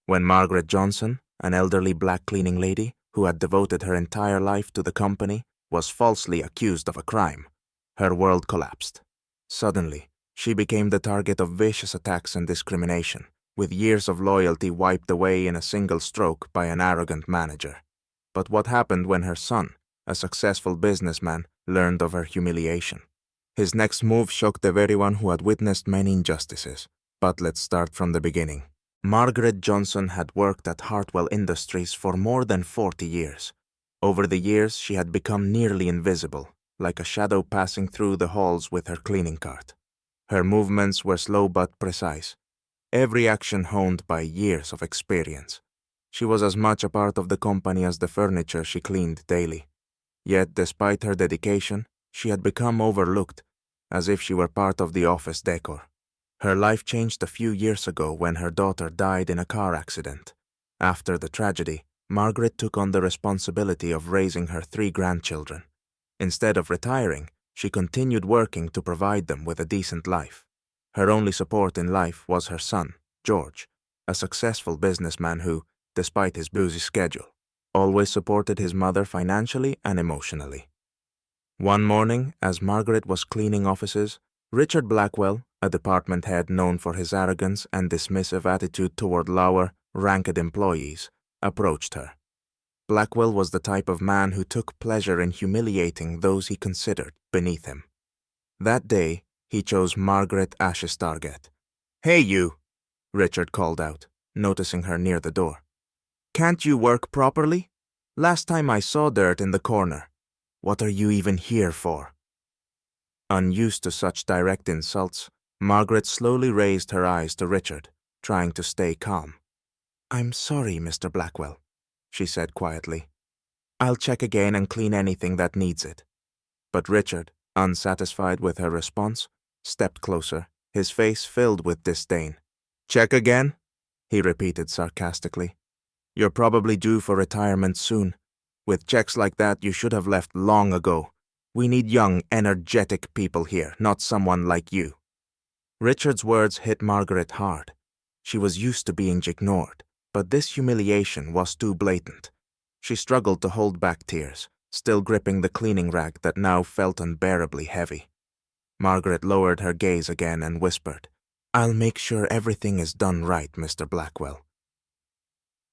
when Margaret Johnson, an elderly black cleaning lady who had devoted her entire life to the company, was falsely accused of a crime. Her world collapsed. Suddenly, she became the target of vicious attacks and discrimination, with years of loyalty wiped away in a single stroke by an arrogant manager. But what happened when her son, a successful businessman, learned of her humiliation? His next move shocked everyone who had witnessed many injustices. But let's start from the beginning. Margaret Johnson had worked at Hartwell Industries for more than 40 years. Over the years, she had become nearly invisible, like a shadow passing through the halls with her cleaning cart. Her movements were slow but precise, every action honed by years of experience. She was as much a part of the company as the furniture she cleaned daily. Yet, despite her dedication, she had become overlooked, as if she were part of the office decor. Her life changed a few years ago when her daughter died in a car accident. After the tragedy, Margaret took on the responsibility of raising her 3 grandchildren. Instead of retiring, she continued working to provide them with a decent life. Her only support in life was her son, George, a successful businessman who, despite his busy schedule, always supported his mother financially and emotionally. One morning, as Margaret was cleaning offices, Richard Blackwell, a department head known for his arrogance and dismissive attitude toward lower-ranked employees, approached her. Blackwell was the type of man who took pleasure in humiliating those he considered beneath him. That day, he chose Margaret as his target. "Hey, you!" Richard called out, noticing her near the door. "Can't you work properly? Last time I saw dirt in the corner. What are you even here for?" Unused to such direct insults, Margaret slowly raised her eyes to Richard, trying to stay calm. "I'm sorry, Mr. Blackwell," she said quietly. "I'll check again and clean anything that needs it." But Richard, unsatisfied with her response, stepped closer, his face filled with disdain. "Check again?" he repeated sarcastically. "You're probably due for retirement soon. With checks like that, you should have left long ago. We need young, energetic people here, not someone like you." Richard's words hit Margaret hard. She was used to being ignored, but this humiliation was too blatant. She struggled to hold back tears, still gripping the cleaning rag that now felt unbearably heavy. Margaret lowered her gaze again and whispered, "I'll make sure everything is done right, Mr. Blackwell."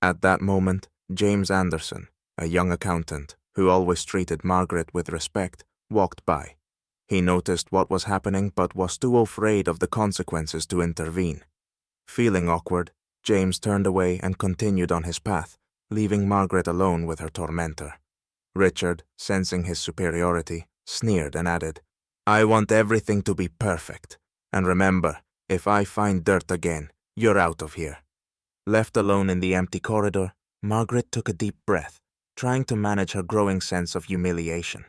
At that moment, James Anderson, a young accountant who always treated Margaret with respect, walked by. He noticed what was happening but was too afraid of the consequences to intervene. Feeling awkward, James turned away and continued on his path, leaving Margaret alone with her tormentor. Richard, sensing his superiority, sneered and added, "I want everything to be perfect. And remember, if I find dirt again, you're out of here." Left alone in the empty corridor, Margaret took a deep breath, trying to manage her growing sense of humiliation.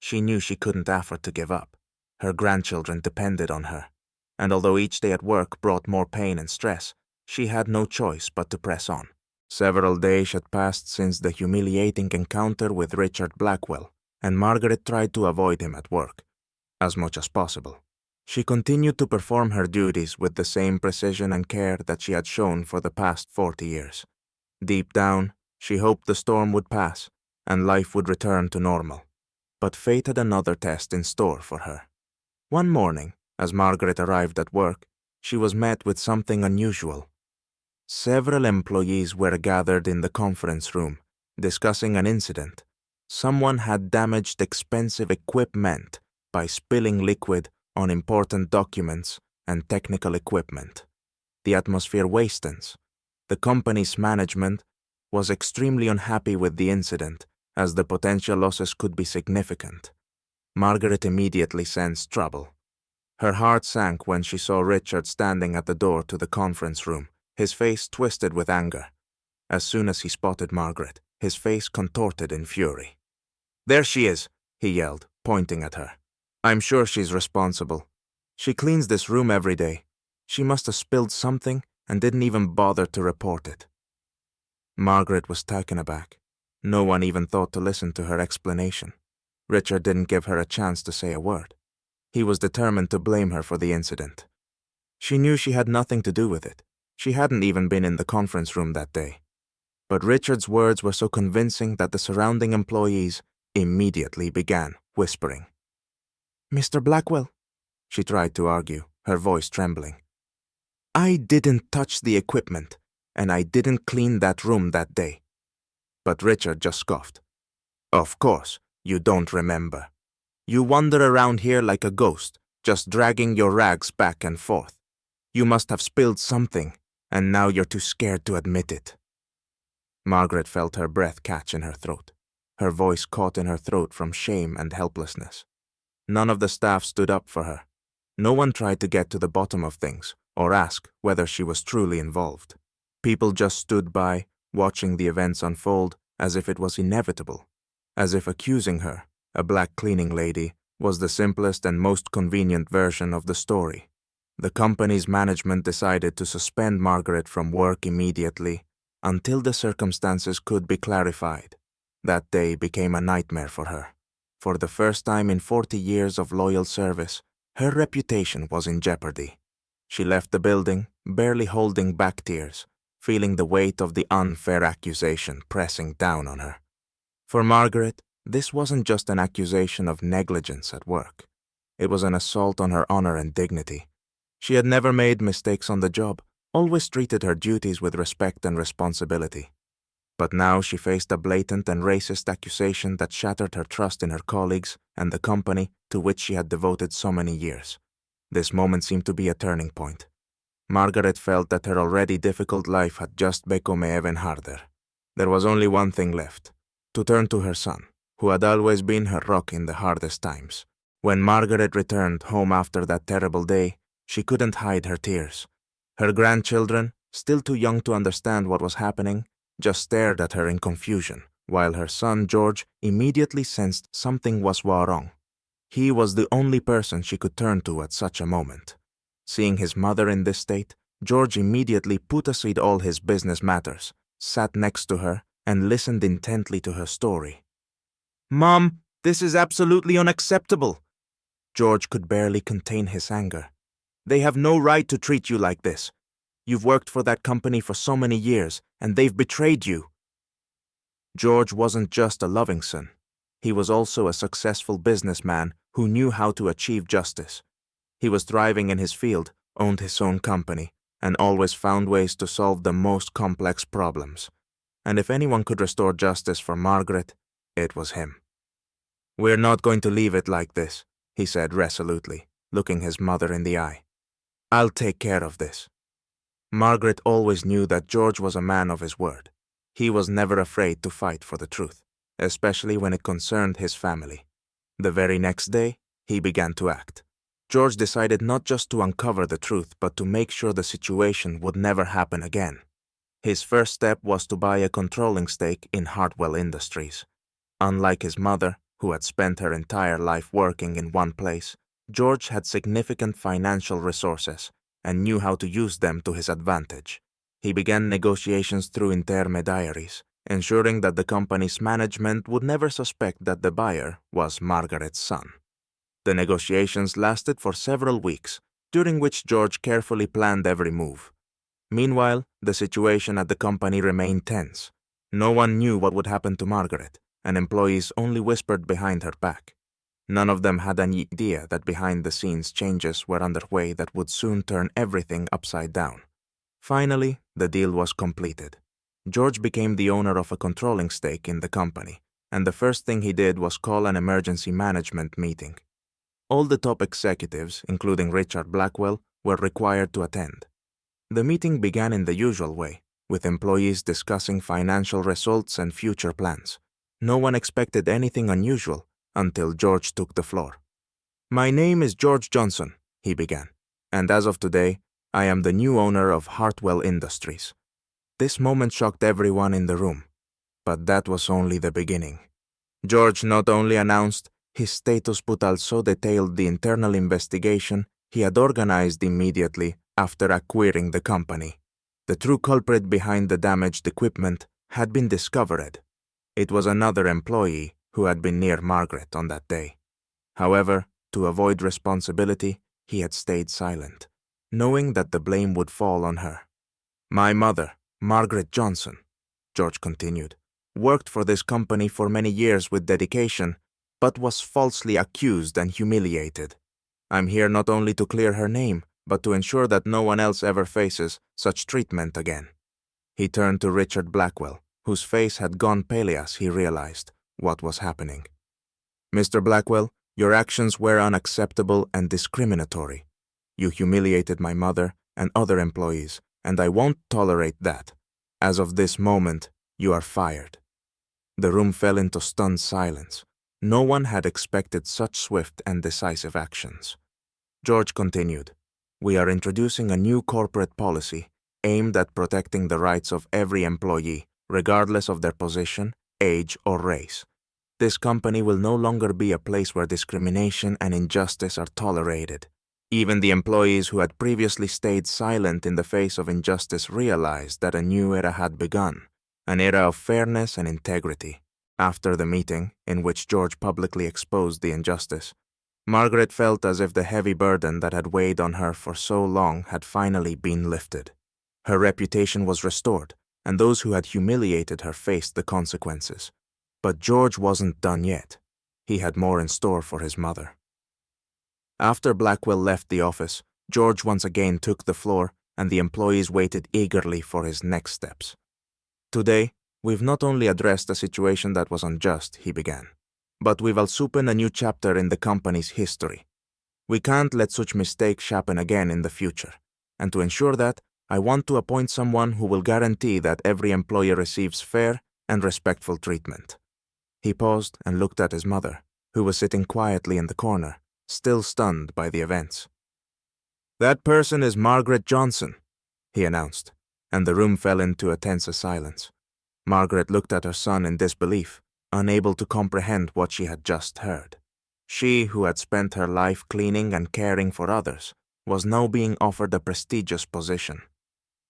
She knew she couldn't afford to give up. Her grandchildren depended on her, and although each day at work brought more pain and stress, she had no choice but to press on. Several days had passed since the humiliating encounter with Richard Blackwell, and Margaret tried to avoid him at work, as much as possible. She continued to perform her duties with the same precision and care that she had shown for the past 40 years. Deep down, she hoped the storm would pass, and life would return to normal. But fate had another test in store for her. One morning, as Margaret arrived at work, she was met with something unusual. Several employees were gathered in the conference room, discussing an incident. Someone had damaged expensive equipment by spilling liquid on important documents and technical equipment. The atmosphere was tense. The company's management was extremely unhappy with the incident, as the potential losses could be significant. Margaret immediately sensed trouble. Her heart sank when she saw Richard standing at the door to the conference room, his face twisted with anger. As soon as he spotted Margaret, his face contorted in fury. "There she is," he yelled, pointing at her. "I'm sure she's responsible. She cleans this room every day. She must have spilled something and didn't even bother to report it." Margaret was taken aback. No one even thought to listen to her explanation. Richard didn't give her a chance to say a word. He was determined to blame her for the incident. She knew she had nothing to do with it. She hadn't even been in the conference room that day. But Richard's words were so convincing that the surrounding employees immediately began whispering. "Mr. Blackwell," she tried to argue, her voice trembling. "I didn't touch the equipment, and I didn't clean that room that day." But Richard just scoffed. "Of course, you don't remember. You wander around here like a ghost, just dragging your rags back and forth. You must have spilled something, and now you're too scared to admit it." Margaret felt her breath catch in her throat, her voice caught in her throat from shame and helplessness. None of the staff stood up for her. No one tried to get to the bottom of things or ask whether she was truly involved. People just stood by, watching the events unfold as if it was inevitable, as if accusing her, a black cleaning lady, was the simplest and most convenient version of the story. The company's management decided to suspend Margaret from work immediately until the circumstances could be clarified. That day became a nightmare for her. For the first time in 40 years of loyal service, her reputation was in jeopardy. She left the building, barely holding back tears, feeling the weight of the unfair accusation pressing down on her. For Margaret, this wasn't just an accusation of negligence at work. It was an assault on her honor and dignity. She had never made mistakes on the job, always treated her duties with respect and responsibility. But now she faced a blatant and racist accusation that shattered her trust in her colleagues and the company to which she had devoted so many years. This moment seemed to be a turning point. Margaret felt that her already difficult life had just become even harder. There was only one thing left: to turn to her son, who had always been her rock in the hardest times. When Margaret returned home after that terrible day, she couldn't hide her tears. Her grandchildren, still too young to understand what was happening, just stared at her in confusion, while her son George immediately sensed something was wrong. He was the only person she could turn to at such a moment. Seeing his mother in this state, George immediately put aside all his business matters, sat next to her, and listened intently to her story. "Mom, this is absolutely unacceptable." George could barely contain his anger. "They have no right to treat you like this. You've worked for that company for so many years, and they've betrayed you." George wasn't just a loving son. He was also a successful businessman who knew how to achieve justice. He was thriving in his field, owned his own company, and always found ways to solve the most complex problems. And if anyone could restore justice for Margaret, it was him. "We're not going to leave it like this," he said resolutely, looking his mother in the eye. "I'll take care of this." Margaret always knew that George was a man of his word. He was never afraid to fight for the truth, especially when it concerned his family. The very next day, he began to act. George decided not just to uncover the truth, but to make sure the situation would never happen again. His first step was to buy a controlling stake in Hartwell Industries. Unlike his mother, who had spent her entire life working in one place, George had significant financial resources and knew how to use them to his advantage. He began negotiations through intermediaries, ensuring that the company's management would never suspect that the buyer was Margaret's son. The negotiations lasted for several weeks, during which George carefully planned every move. Meanwhile, the situation at the company remained tense. No one knew what would happen to Margaret, and employees only whispered behind her back. None of them had any idea that behind-the-scenes changes were underway that would soon turn everything upside down. Finally, the deal was completed. George became the owner of a controlling stake in the company, and the first thing he did was call an emergency management meeting. All the top executives, including Richard Blackwell, were required to attend. The meeting began in the usual way, with employees discussing financial results and future plans. No one expected anything unusual until George took the floor. "My name is George Johnson," he began, "and as of today, I am the new owner of Hartwell Industries." This moment shocked everyone in the room, but that was only the beginning. George not only announced his status but also detailed the internal investigation he had organized immediately after acquiring the company. The true culprit behind the damaged equipment had been discovered. It was another employee who had been near Margaret on that day. However, to avoid responsibility, he had stayed silent, knowing that the blame would fall on her. My mother, Margaret Johnson, George continued, worked for this company for many years with dedication, but was falsely accused and humiliated. I'm here not only to clear her name, but to ensure that no one else ever faces such treatment again. He turned to Richard Blackwell, whose face had gone pale as he realized what was happening. Mr. Blackwell, your actions were unacceptable and discriminatory. You humiliated my mother and other employees, and I won't tolerate that. As of this moment, you are fired. The room fell into stunned silence. No one had expected such swift and decisive actions. George continued, We are introducing a new corporate policy aimed at protecting the rights of every employee, regardless of their position, age, or race. This company will no longer be a place where discrimination and injustice are tolerated. Even the employees who had previously stayed silent in the face of injustice realized that a new era had begun, an era of fairness and integrity. After the meeting, in which George publicly exposed the injustice, Margaret felt as if the heavy burden that had weighed on her for so long had finally been lifted. Her reputation was restored, and those who had humiliated her faced the consequences. But George wasn't done yet. He had more in store for his mother. After Blackwell left the office, George once again took the floor, and the employees waited eagerly for his next steps. Today, we've not only addressed a situation that was unjust, he began, but we've also opened a new chapter in the company's history. We can't let such mistakes happen again in the future, and to ensure that, I want to appoint someone who will guarantee that every employee receives fair and respectful treatment. He paused and looked at his mother, who was sitting quietly in the corner, still stunned by the events. That person is Margaret Johnson, he announced, and the room fell into a tense silence. Margaret looked at her son in disbelief, unable to comprehend what she had just heard. She, who had spent her life cleaning and caring for others, was now being offered a prestigious position.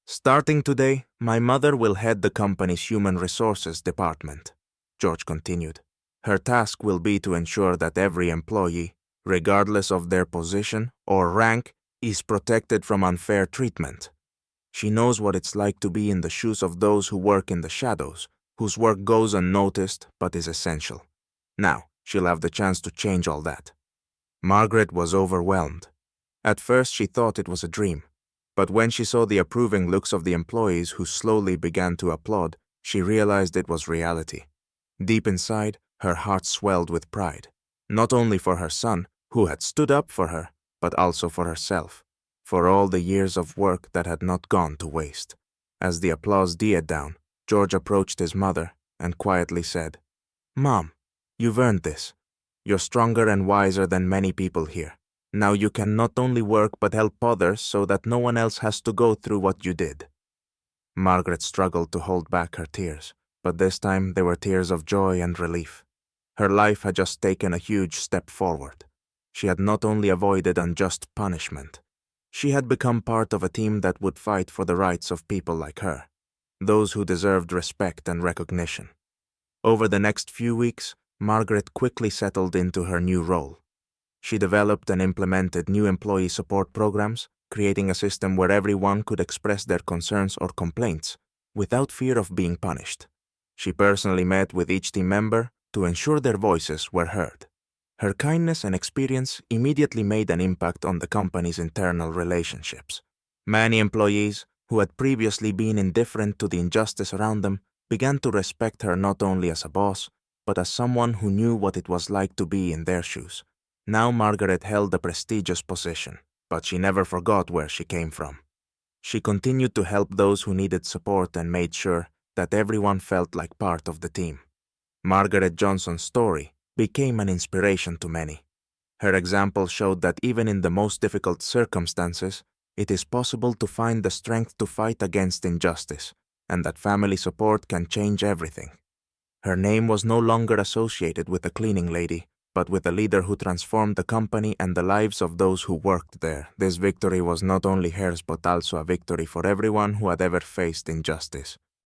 Starting today, my mother will head the company's human resources department, George continued. Her task will be to ensure that every employee, regardless of their position or rank, is protected from unfair treatment. She knows what it's like to be in the shoes of those who work in the shadows, whose work goes unnoticed but is essential. Now, she'll have the chance to change all that. Margaret was overwhelmed. At first she thought it was a dream, but when she saw the approving looks of the employees who slowly began to applaud, she realized it was reality. Deep inside, her heart swelled with pride, not only for her son, who had stood up for her, but also for herself, for all the years of work that had not gone to waste. As the applause died down, George approached his mother and quietly said, Mom, you've earned this. You're stronger and wiser than many people here. Now you can not only work but help others so that no one else has to go through what you did. Margaret struggled to hold back her tears, but this time they were tears of joy and relief. Her life had just taken a huge step forward. She had not only avoided unjust punishment, she had become part of a team that would fight for the rights of people like her, those who deserved respect and recognition. Over the next few weeks, Margaret quickly settled into her new role. She developed and implemented new employee support programs, creating a system where everyone could express their concerns or complaints without fear of being punished. She personally met with each team member to ensure their voices were heard. Her kindness and experience immediately made an impact on the company's internal relationships. Many employees, who had previously been indifferent to the injustice around them, began to respect her not only as a boss, but as someone who knew what it was like to be in their shoes. Now Margaret held a prestigious position, but she never forgot where she came from. She continued to help those who needed support and made sure that everyone felt like part of the team. Margaret Johnson's story became an inspiration to many. Her example showed that even in the most difficult circumstances, it is possible to find the strength to fight against injustice, and that family support can change everything. Her name was no longer associated with a cleaning lady, but with a leader who transformed the company and the lives of those who worked there. This victory was not only hers but also a victory for everyone who had ever faced injustice.